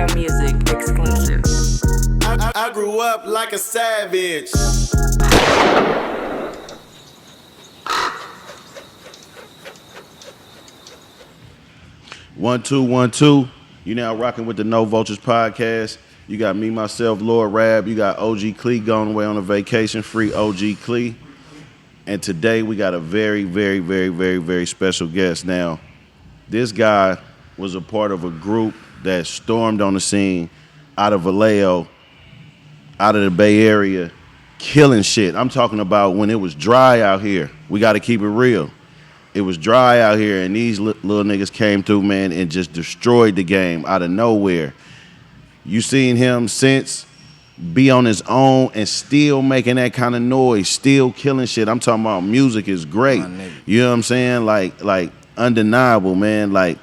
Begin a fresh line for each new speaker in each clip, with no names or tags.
Real Music exclusive.
I grew up like a savage.
One, two, 1, 2. You now rocking with the No Vultures podcast. You got me, myself, Lord Rab. You got OG Clee going away on a vacation. Free OG Clee. And today we got a very, very, very, very, very special guest. Now, this guy was a part of a group that stormed on the scene out of Vallejo, out of the Bay Area, killing shit. I'm talking about when it was dry out here. We got to keep it real. It was dry out here, and these little niggas came through, man, and just destroyed the game out of nowhere. You seen him since be on his own and still making that kind of noise, still killing shit. I'm talking about music is great. You know what I'm saying? Like undeniable, man. Like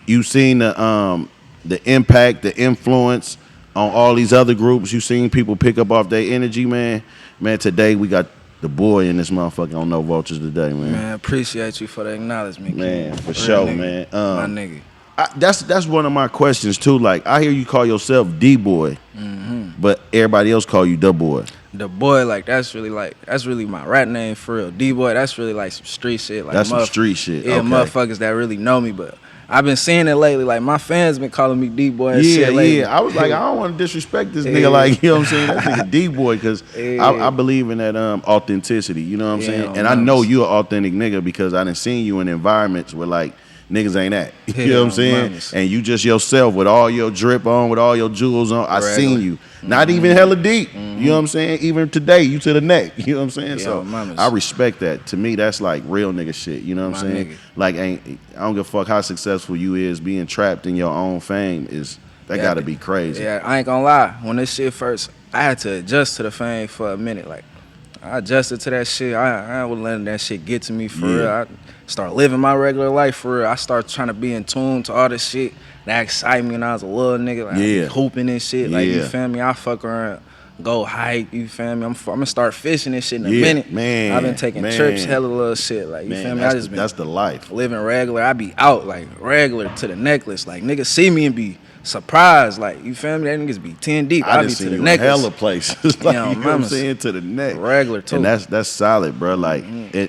you seen the impact, the influence on all these other groups. You seen people pick up off their energy, man. Man, today we got the boy in this motherfucker on No Vultures today, man.
Man, appreciate you for the acknowledgement.
Man, for
Real
sure,
nigga.
man.
My nigga.
That's one of my questions too. Like I hear you call yourself D-boy, but everybody else call you the boy.
The boy, that's really my rap name for real. D-boy, that's really like some street shit. Like
That's some street shit.
Yeah,
Okay.
motherfuckers that really know me, but I've been seeing it lately. Like my fans been calling me D-boy and
Yeah,
shit lately.
yeah. I was like, I don't want to disrespect this
Yeah.
nigga. Like, you know what I'm saying? That nigga D-boy, because
Yeah.
I believe in that authenticity. You know what I'm
Yeah,
saying? And I know you an authentic nigga because I done seen you in environments where like niggas ain't at. You know what I'm saying?
mamas.
And you just yourself with all your drip on, with all your jewels on. I
Regular.
seen you. Not even hella deep. You know what I'm saying? Even today, you to the neck. You know what I'm saying?
Yeah,
So
mamas.
I respect that. To me, that's like real nigga shit. You know what I'm
My
saying?
nigga.
Like, I don't give a fuck how successful you is. Being trapped in your own fame that
Yeah.
gotta be crazy.
Yeah, I ain't gonna lie. When this shit first, I had to adjust to the fame for a minute. Like, I adjusted to that shit. I wasn't letting that shit get to me for real. I started living my regular life for real. I started trying to be in tune to all this shit that excited me when I was a little nigga. Like, I be hooping and shit. Like, you feel me? I fuck around, go hike, you feel me? I'm gonna start fishing and shit in a minute.
Man,
I've been taking trips, hella little shit. Like, you feel me? I just been
that's the life.
living regular. I be out, like, regular to the necklace. Like, niggas see me and be surprised. Like, you feel me? That niggas be 10 deep. I
I
be
done
to
seen
the
you in
necklace.
hella places. Like, you know what I'm
mamas.
saying? To the neck.
Regular, too.
And that's solid, bro. Like,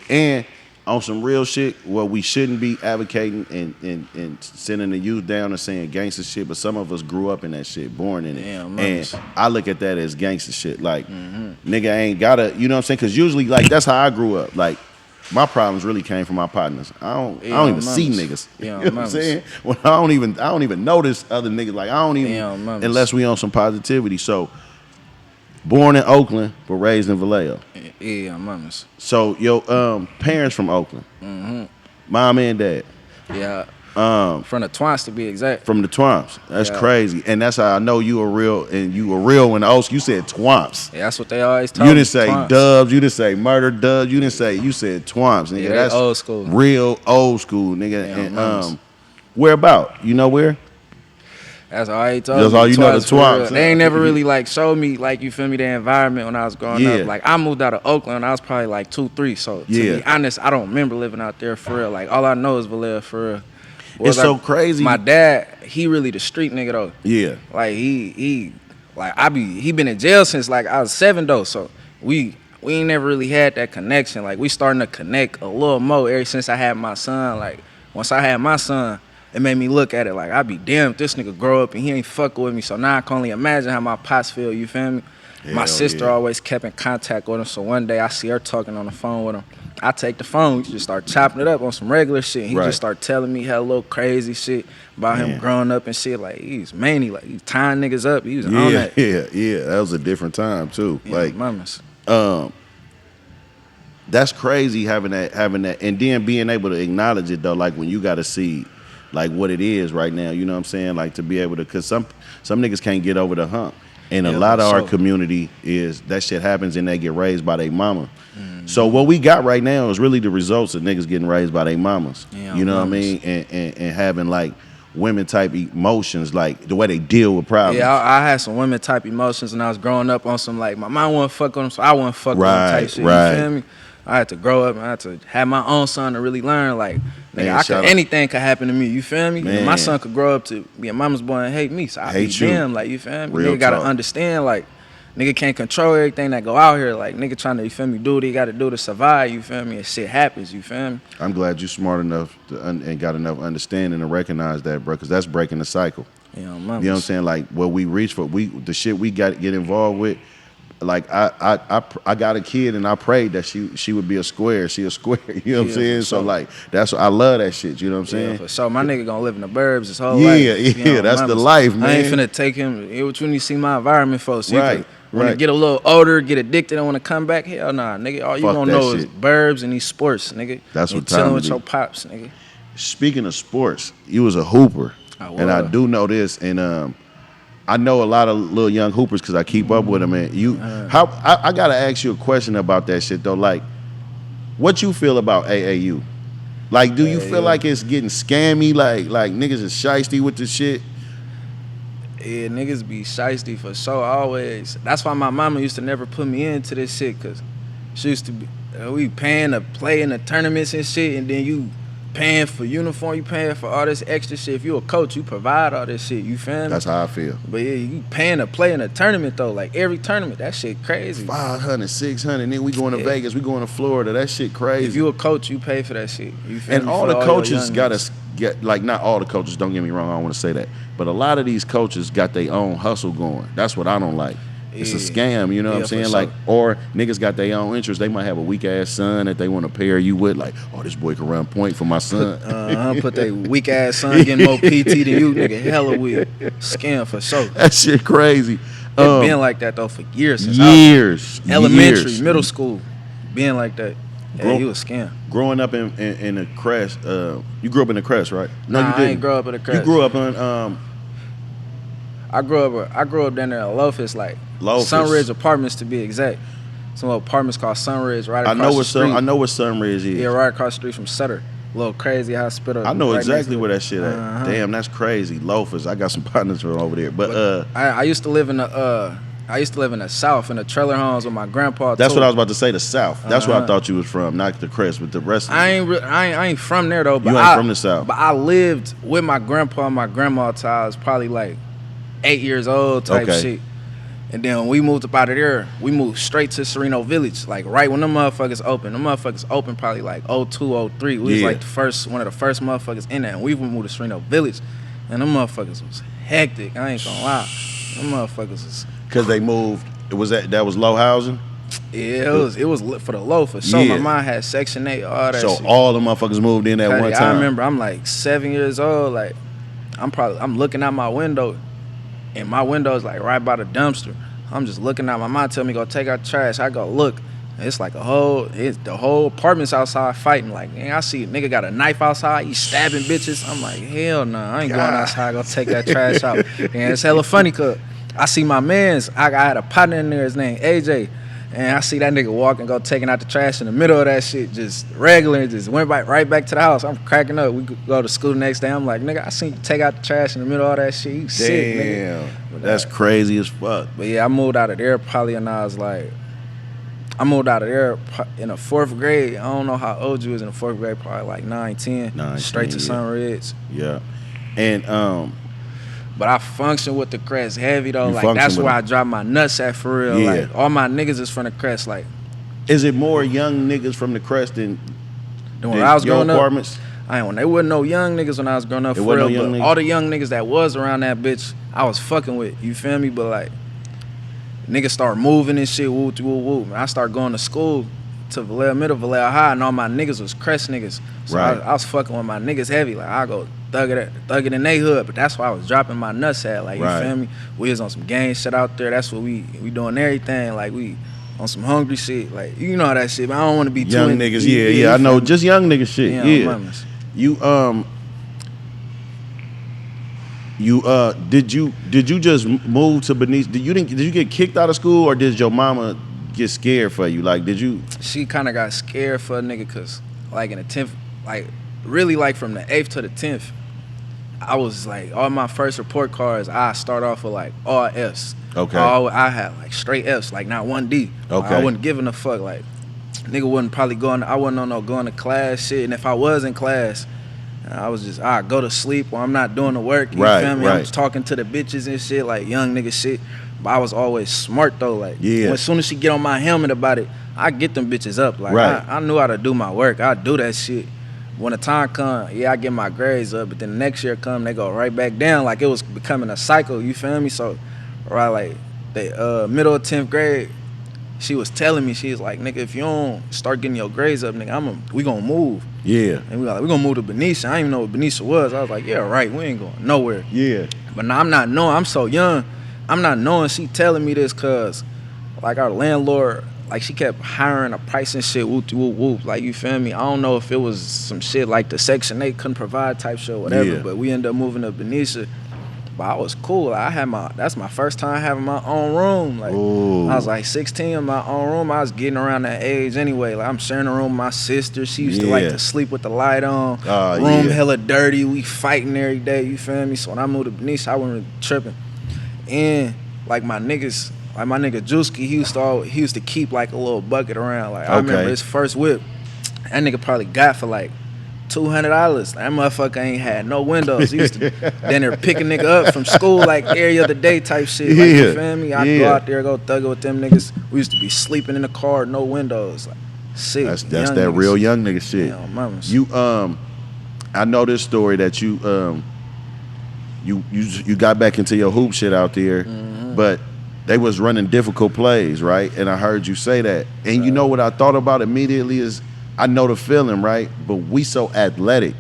and on some real shit, well, we shouldn't be advocating and sending the youth down and saying gangster shit, but some of us grew up in that shit, born in it.
Yeah,
and
mamas.
I look at that as gangster shit. Like, nigga ain't gotta, you know what I'm saying? Because usually, like, that's how I grew up. Like, my problems really came from my partners. I don't even see niggas.
Yeah,
you know what I'm
mamas.
saying? When I don't even notice other niggas. Like, I don't even,
Yeah, mamas.
unless we on some positivity. So, born in Oakland, but raised in Vallejo.
Yeah, mamas.
So your parents from Oakland, mom and dad,
Yeah. From the Twants to be exact.
from the Twamps. That's
Yeah.
crazy, and that's how I know you were real. And you were real when the old you said Twamps.
Yeah, that's what they always tell
You
me.
didn't say
Twants.
Dubs. You didn't say Murder Dubs. You said Twamps, nigga.
Yeah, they
that's
old school.
real old school, nigga.
Yeah,
and
mamas.
where about? You know where?
That's all I told
That's
me.
all you know, the
for real.
Twants,
They ain't
huh?
never really like showed me like, you feel me, the environment when I was growing
Yeah.
up. Like, I moved out of Oakland when I was probably like 2, 3. So to
Yeah.
be honest, I don't remember living out there for real. Like, all I know is Vallejo for real.
It's so crazy.
My dad, he really the street nigga though.
Yeah.
Like he been in jail since like I was 7 though. So we ain't never really had that connection. Like, we starting to connect a little more ever since I had my son. Like, once I had my son, it made me look at it like, I be damn if this nigga grow up and he ain't fucking with me. So now I can only imagine how my pops feel, you feel me? My
Hell
sister
yeah.
always kept in contact with him. So one day I see her talking on the phone with him. I take the phone, we just start chopping it up on some regular shit. He
Right.
just start telling me hella little crazy shit about
Man.
him growing up and shit. Like, he's manly, like he's tying niggas up. He was on
Yeah,
that.
yeah. That was a different time too.
Yeah,
Like,
mamas.
that's crazy having that, and then being able to acknowledge it though. Like when you got to see, like what it is right now. You know what I'm saying? Like to be able to, cause some niggas can't get over the hump, and a
Yeah,
lot of
for
our
sure.
community is that shit happens and they get raised by their mama. So what we got right now is really the results of niggas getting raised by their mamas.
Yeah,
You know what I
mamas.
mean? And having like women type emotions, like the way they deal with problems.
Yeah, I had some women type emotions when I was growing up on some like my mom wouldn't fuck with them, so I wouldn't fuck with them type shit. You feel me? I had to grow up and I had to have my own son to really learn. Like, nigga, anything could happen to me. You feel me?
Man.
My son could grow up to be a mama's boy and hate me. So I be damn. Like, you feel me?
Real
nigga gotta
talk.
understand. Like, nigga can't control everything that go out here. Like, nigga trying to, you feel me, do what he got to do to survive. You feel me? And shit happens. You feel me?
I'm glad you smart enough and got enough understanding to recognize that, bro, because that's breaking the cycle.
You know
what I'm saying? Like, what we reach for, the shit we got to get involved with. Like, I got a kid and I prayed that she would be a square. She a square. You know what I'm saying? So like, I love that shit. You know what I'm saying?
Yeah, for sure. My nigga gonna live in the burbs his whole life.
Yeah, that's the life, man.
I ain't finna take him. What you need to see my environment for? So
right.
When I get a little older, get addicted, and want to come back, hell nah, nigga. All you gonna know is burbs and these sports, nigga.
That's what time
chilling with your pops, nigga.
Speaking of sports, you was a hooper, and I do know this, and I know a lot of little young hoopers because I keep up with them. And I gotta ask you a question about that shit though. Like, what you feel about AAU? Like, do you feel like it's getting scammy? Like niggas is shiesty with the shit?
Yeah, niggas be shiesty for sure, always. That's why my mama used to never put me into this shit, because she used to be, we paying to play in the tournaments and shit, and then you paying for uniform, you paying for all this extra shit. If you a coach, you provide all this shit, you feel me?
That's how I feel.
But yeah, you paying to play in a tournament though, like every tournament, that shit crazy.
500, 600, then we going to Vegas, we going to Florida, that shit crazy.
If you a coach, you pay for that shit. You feel
and
me?
all the coaches gotta get, like, not all the coaches, don't get me wrong, I don't want to say that, but a lot of these coaches got their own hustle going. That's what I don't like. It's a scam, you know what I'm saying? Like, or niggas got their own interest. They might have a weak ass son that they want to pair you with. Like, oh, this boy can run point for my son.
Put that weak ass son getting more PT than you, nigga. Hella weird. Scam for sure.
That shit crazy.
It's been like that though for years. Since elementary, middle school, being like that. Yeah, you a scam. Growing up
in the Crest, you grew up in the Crest, right? No, you didn't.
I ain't grow up in the Crest.
You grew up in.
I grew up down there in Lofus, like Sunridge Apartments to be exact. Some apartments called Sunridge right across the street.
I know what Sunridge is.
Yeah, right across the street from Sutter. A little crazy hospital.
I know exactly where that shit at. Damn, that's crazy. Lofus. I got some partners from over there. But
I used to live in the South in the trailer homes with my grandpa.
That's what I was about to say. The South. That's where I thought you was from, not the Crest, but the rest.
I ain't from there though. But
you ain't from the South.
But I lived with my grandpa and my grandma till I was probably like 8 years old type shit. And then when we moved up out of there, we moved straight to Sereno Village. Like right when them motherfuckers opened. Them motherfuckers opened probably like 02, 03. We was like one of the first motherfuckers in there. And we moved to Sereno Village. And them motherfuckers was hectic. I ain't gonna lie. Them motherfuckers was...
Because they moved, that was low housing?
Yeah, it was for the low for sure. My mom had Section 8, all that shit.
So all the motherfuckers moved in at one time?
I remember I'm like 7 years old. Like I'm looking out my window. And my window is like right by the dumpster. I'm just looking out. My mom tell me go take out the trash. I go look. It's like the whole apartment's outside fighting. Like, man, I see a nigga got a knife outside. He stabbing bitches. I'm like, hell no, I ain't going outside. Go take that trash out. And it's hella funny because I see my mans. I had a partner in there. His name AJ. And I see that nigga walking, go taking out the trash in the middle of that shit, just regular, just went right back to the house. I'm cracking up. We go to school the next day. I'm like, nigga, I seen you take out the trash in the middle of all that shit. You sick, nigga.
Damn, that's crazy as fuck.
But yeah, I moved out of there probably when I was like, in the 4th grade. I don't know how old you was in the 4th grade, probably like 9, 10. Straight to Sunridge.
Yeah. And
but I function with the Crest heavy though. Like that's where I drop my nuts at for real.
Yeah.
Like all my niggas is from the Crest. Like,
is it more young niggas from the Crest than
when I was growing
apartments?
Up? There wasn't no young niggas when I was growing up for real. But all the young niggas that was around that bitch, I was fucking with. You feel me? But like, niggas start moving and shit. Woo woo woo. I start going to school to Vallejo Middle, Vallejo High, and all my niggas was Crest niggas. So I was fucking with my niggas heavy. Like I go thug it in they hood, but that's why I was dropping my nuts at. Like, you feel me? We was on some gang shit out there. That's what we doing everything. Like we on some hungry shit. Like, you know how that shit. But I don't want to be
young niggas. Yeah. I know, just young niggas shit. Yeah. Did you just move to Benicia? Did you get kicked out of school, or did your mama get scared for you? Like, did you?
She kind of got scared for a nigga, cause like in the 10th, like really like from the 8th to the 10th. I was like, all my first report cards, I start off with like all F's.
Okay.
I had like straight F's, like not one D.
Okay.
I wasn't giving a fuck. Like, nigga wasn't probably I wasn't on no going to class shit. And if I was in class, I was just, I go to sleep or I'm not doing the work. You feel me? I'm just talking to the bitches and shit, like young nigga shit. But I was always smart though. Like, as soon as she get on my helmet about it, I get them bitches up. Like, I knew how to do my work. I do that shit. When the time come, I get my grades up, but then the next year come, they go right back down. Like, it was becoming a cycle, you feel me? So, like, the middle of 10th grade, she was telling me, she was like, nigga, if you don't start getting your grades up, nigga, we gonna move. Yeah. And we gonna move to Benicia. I didn't even know what Benicia was. I was like, yeah, right, we ain't going nowhere. Yeah. But now I'm not knowing, I'm so young, I'm not knowing she telling me this cause, like, our landlord, like, she kept hiring a price and shit, whoop, whoop, whoop. Like, you feel me? I don't know if it was some shit like the Section 8 couldn't provide type shit or whatever, but we ended up moving to Benicia. But I was cool. That's my first time having my own room. Like, I was like 16 in my own room. I was getting around that age anyway. Like, I'm sharing a room with my sister. She used to like to sleep with the light on. Room hella dirty. We fighting every day, you feel me? So when I moved to Benicia, I wasn't really tripping. And like my niggas, like my nigga Juski, he used to keep like a little bucket around. Like, I remember his first whip, that nigga probably got for like $200. That motherfucker ain't had no windows. He used to then they're picking nigga up from school like every other day type shit. Like, you feel me? I'd go out there, go thug it with them niggas. We used to be sleeping in the car, no windows. Like, sick.
That's that niggas. Real young nigga shit. Yeah, you I know this story that you got back into your hoop shit out there, but they was running difficult plays, right? And I heard you say that. And you know what I thought about immediately is, I know the feeling, right? But we so athletic,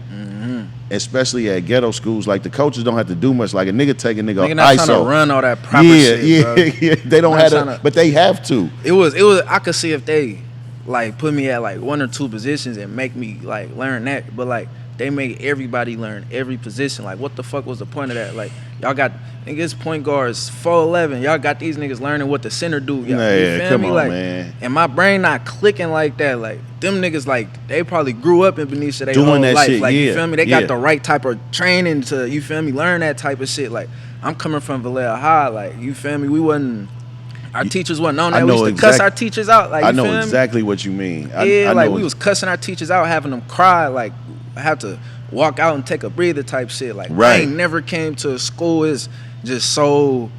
especially at ghetto schools. Like, the coaches don't have to do much. Like, a nigga take a nigga
not
ISO.
Trying to run all that proper shit, bro.
Yeah. They don't have to, but they have to.
It was. I could see if they like put me at like one or two positions and make me like learn that. But like, they made everybody learn every position. Like, what the fuck was the point of that? Like, y'all got niggas point guards 4'11". Y'all got these niggas learning what the center do. Y'all, you feel me? Like, man. And my brain not clicking like that. Like, them niggas, like, they probably grew up in Benicia their whole life.
Shit,
like, you feel me? They got the right type of training to, you feel me, learn that type of shit. Like, I'm coming from Vallejo High. Like, you feel me? We wasn't. Our teachers wasn't on that. We used to cuss our teachers out. Like,
I know exactly what you mean.
Like, we was cussing our teachers out, having them cry. Like, I have to walk out and take a breather type shit. Like, I ain't never came to a school is just so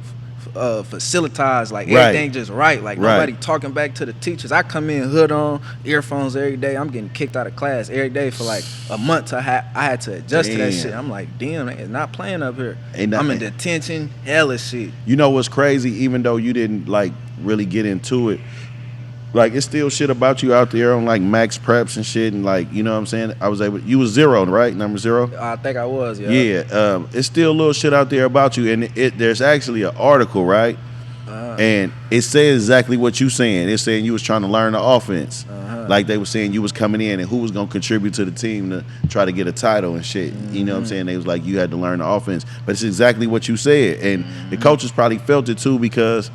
facilitized. Like, everything just right. Like, nobody talking back to the teachers. I come in hood on, earphones every day. I'm getting kicked out of class every day for like a month. I had to adjust to that shit. I'm like, damn, it's not playing up here. I'm in detention, hella shit.
You know what's crazy? Even though you didn't like really get into it, like, it's still shit about you out there on like max preps and shit, and like, you know what I'm saying? You was 0, right? Number 0?
I think I was, yeah.
Yeah, it's still a little shit out there about you, and there's actually an article, right? And it says exactly what you saying. It's saying you was trying to learn the offense. Like, they were saying you was coming in and who was gonna contribute to the team to try to get a title and shit. You know what I'm saying? They was like, you had to learn the offense. But it's exactly what you said. And the coaches probably felt it too, because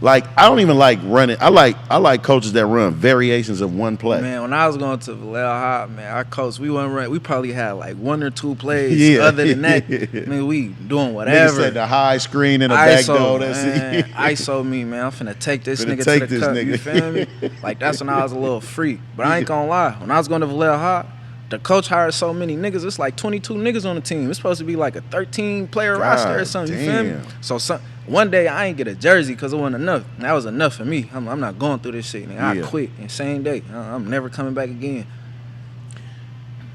like, I don't even like running. I like coaches that run variations of one play.
Man, when I was going to Vallejo High, man, our coach, we probably had like 1 or 2 plays. Other than that, man, we doing whatever.
Nigga said the high screen and a back door.
ISO me, man. I'm finna take this nigga to the cup. You feel me? Like, that's when I was a little free. But I ain't gonna lie. When I was going to Vallejo High, the coach hired so many niggas. It's like 22 niggas on the team. It's supposed to be like a 13-player roster or something. You feel me? So one day I ain't get a jersey because it wasn't enough. That was enough for me. I'm not going through this shit. Nigga. I quit in same day. I'm never coming back again.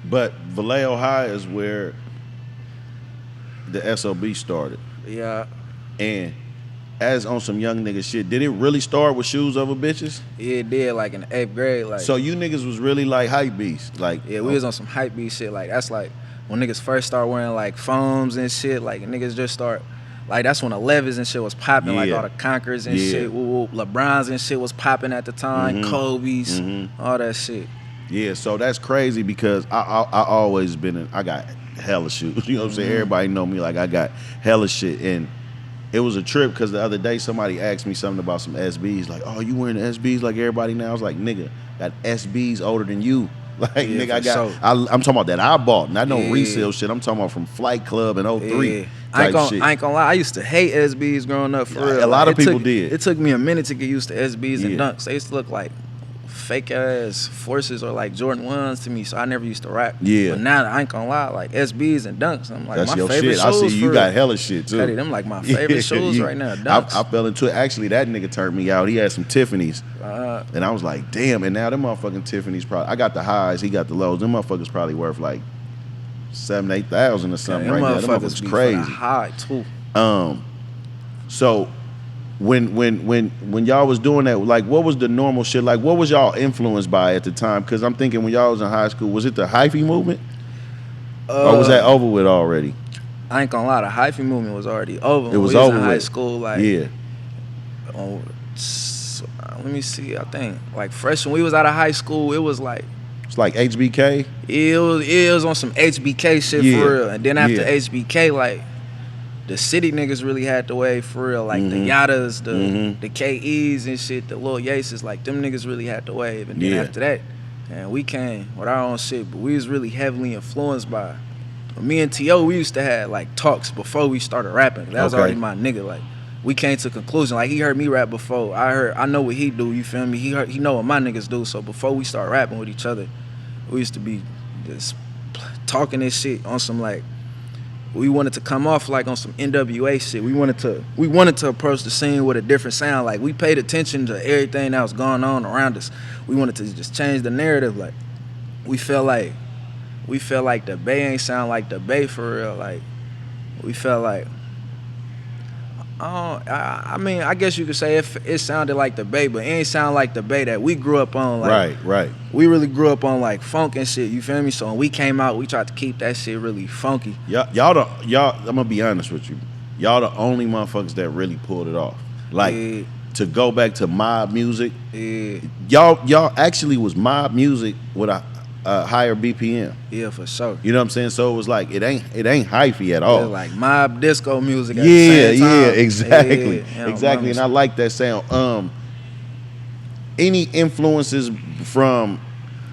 But Vallejo High is where the SOB started.
Yeah.
And as on some young nigga shit, did it really start with shoes over bitches?
Yeah, it did, like in the 8th grade. Like,
so you niggas was really like hype beasts. Like,
yeah, we was on some hype beast shit. Like, that's like when niggas first start wearing like foams and shit. Like, niggas just start, like, that's when the Levis and shit was popping. Like, all the Conquerors and shit. LeBrons and shit was popping at the time. Kobe's, all that shit.
Yeah, so that's crazy, because I always been I got hella shoes. You know what I'm saying? Everybody know me, like, I got hella shit. And it was a trip, because the other day somebody asked me something about some SBs. Like, oh, you wearing the SBs like everybody now? I was like, nigga, got SBs older than you. Like, nigga, I'm talking about that I bought, not no resale shit. I'm talking about from Flight Club in 03.
Yeah. I ain't gonna lie, I used to hate SBs growing up, for real.
A lot of people did.
It took me a minute to get used to SBs and dunks. They used to look like fake ass Forces or like Jordan 1s to me, so I never used to rap.
Yeah.
But now I ain't gonna lie, like SBs and dunks, I'm like
That's
my
your
favorite
shit.
shoes.
I see you
for
got
real.
hella shit too.
Cuddy, them like my favorite shoes right now. Dunks.
I fell into it. Actually, that nigga turned me out. He had some Tiffany's, and I was like, damn. And now them motherfucking Tiffany's probably. I got the highs. He got the lows. Them motherfuckers probably worth like $7,000-8,000 or something right now. Them motherfuckers
be
crazy.
for the high too.
So when y'all was doing that, like, what was the normal shit? Like, what was y'all influenced by at the time? Because I'm thinking when y'all was in high school, was it the hyphy movement? Or was that over with already?
I ain't gonna lie, the hyphy movement was already over.
It was
we
over
in high
with.
school, like
Yeah.
Let me see. I think like freshman, we was out of high school. It was like
It's like HBK.
it was on some HBK shit
Yeah.
for real. And then after
Yeah.
HBK, like the city niggas really had the wave for real. Like the Yadas, the KEs and shit, the Lil Yaces, like them niggas really had the wave. And then
Yeah.
after that, and we came with our own shit, but we was really heavily influenced by. Me and T.O., we used to have like talks before we started rapping. That was
Okay.
already my nigga. Like we came to a conclusion. Like he heard me rap before. I know what he do. You feel me? He know what my niggas do. So before we start rapping with each other, we used to be just talking this shit on some like. We wanted to come off like on some NWA shit. We wanted to approach the scene with a different sound. Like we paid attention to everything that was going on around us. We wanted to just change the narrative. Like we felt like the Bay ain't sound like the Bay for real. Like we felt like I mean, I guess you could say it sounded like the Bay, but it ain't sound like the Bay that we grew up on. Like,
Right.
We really grew up on like funk and shit. You feel me? So when we came out, we tried to keep that shit really funky.
Y'all. I'm gonna be honest with you. Y'all the only motherfuckers that really pulled it off. Like
Yeah.
to go back to mob music.
Yeah,
Y'all actually was mob music with a higher BPM.
yeah, for sure.
You know what I'm saying? So it was like it ain't hyphy at
It
all.
was like mob disco music. At
Yeah,
the same time.
exactly,
Yeah,
exactly. And I like that sound. Any influences from?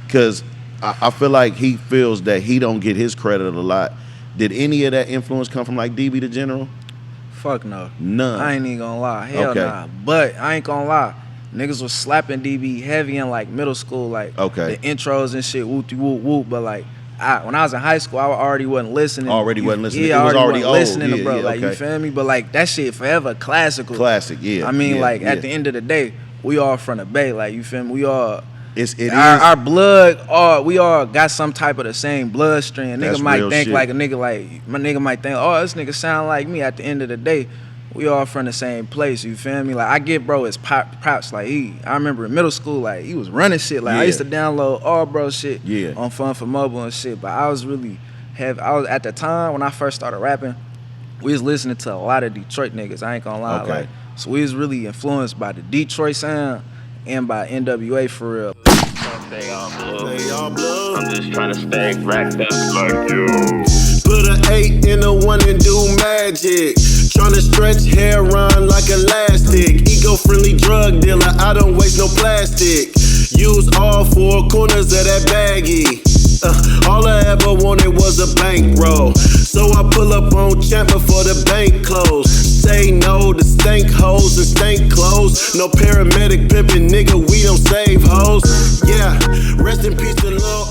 Because I feel like he feels that he don't get his credit a lot. Did any of that influence come from like DB the General?
Fuck no.
None.
I ain't even gonna lie. Hell
Okay.
nah. But I ain't gonna lie. Niggas was slapping DB heavy in like middle school, like
Okay.
the intros and shit, whoop whoop whoop. But like when I was in high school, I already wasn't listening.
Already wasn't listening.
Yeah,
It was already
wasn't
old.
listening to
Yeah,
bro.
yeah,
Like you
okay.
feel me? But like that shit forever classical.
Classic, yeah.
I mean,
yeah,
like
yeah.
at the end of the day, we all from the Bay. Like you feel me? We all.
Our
Our blood, we all got some type of the same bloodstream.
That's
Nigga might
real
think
shit.
like a nigga like my nigga might think, oh, this nigga sound like me. At the end of the day, we all from the same place. You feel me? Like I get bro his props. Like I remember in middle school, like he was running shit. Like I
Yeah.
used to download all bro shit
Yeah.
on Fun for Mobile and shit. But I was at the time when I first started rapping, we was listening to a lot of Detroit niggas. I ain't gonna lie.
Okay.
Like so we was really influenced by the Detroit sound and by NWA for real.
They all blue.
I'm just trying to stay racked up like you.
Put an 8 in a 1 and do magic. Tryna stretch hair run like elastic. Eco-friendly drug dealer, I don't waste no plastic. Use all 4 corners of that baggie. All I ever wanted was a bankroll. So I pull up on Champ before the bank close. Say no to stank hoes and stank clothes. No paramedic pimpin', nigga, we don't save hoes. Yeah, rest in peace to Lil'